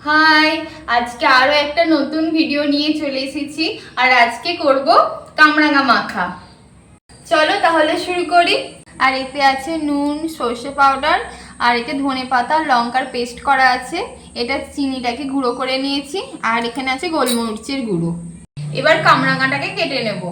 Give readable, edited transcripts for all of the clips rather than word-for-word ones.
High, আজকে আরো একটা নতুন ভিডিও নিয়ে চলে এসেছি। আর আজকে করব কামরাঙা মাখা। চলো তাহলে শুরু করি। আর এতে আছে নুন, সর্ষে পাউডার, আর এতে ধনে পাতা লঙ্কার পেস্ট করা আছে। এটা চিনিটাকে গুঁড়ো করে নিয়েছি। আর এখানে আছে গোলমরিচের গুঁড়ো। এবার কামরাঙাটাকে কেটে নেব।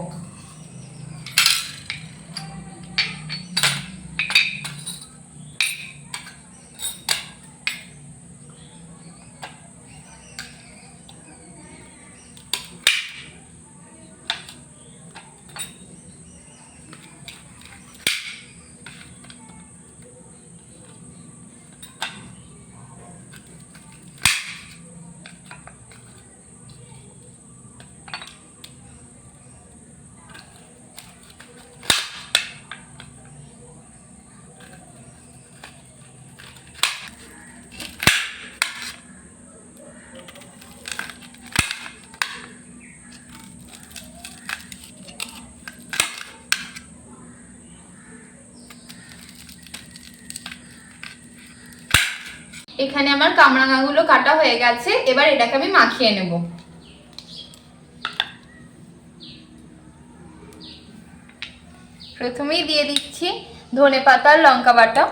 এখানে আমার কামরাঙাগুলো কাটা হয়ে গেছে। এবার এটাকে আমি মাখিয়ে নেব। প্রথমেই দিয়ে দিচ্ছি ধনে পাতা আর লঙ্কা বাটা,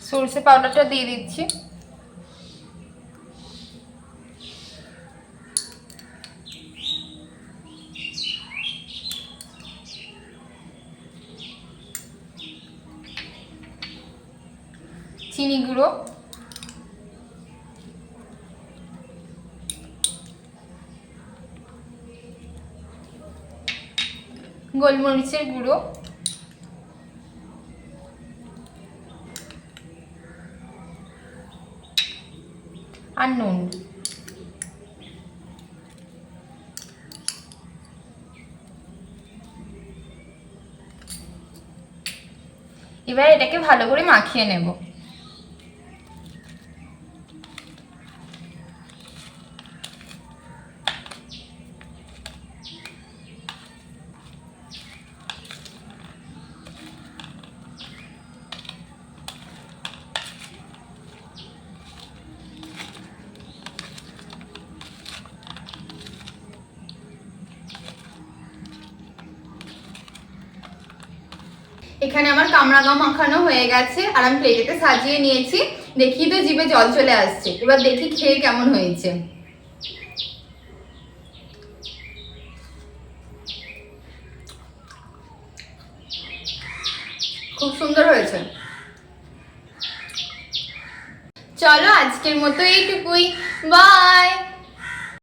সরষে পাউডারটা দিয়ে দিচ্ছি, চিনি গুঁড়ো, গোলমরিচের গুঁড়ো, আর নুন। এবার এটাকে ভালো করে মাখিয়ে নেব। এখানে আমার কামরাঙা মাখানো হয়ে গেছে আর আমি প্লেটেতে সাজিয়ে নিয়েছি। দেখি তো জিভে জল চলে আসছে। এবার দেখি খেয়ে কেমন হয়েছে। খুব সুন্দর হয়েছে। চলো আজকের মতো এইটুকুই। বাই।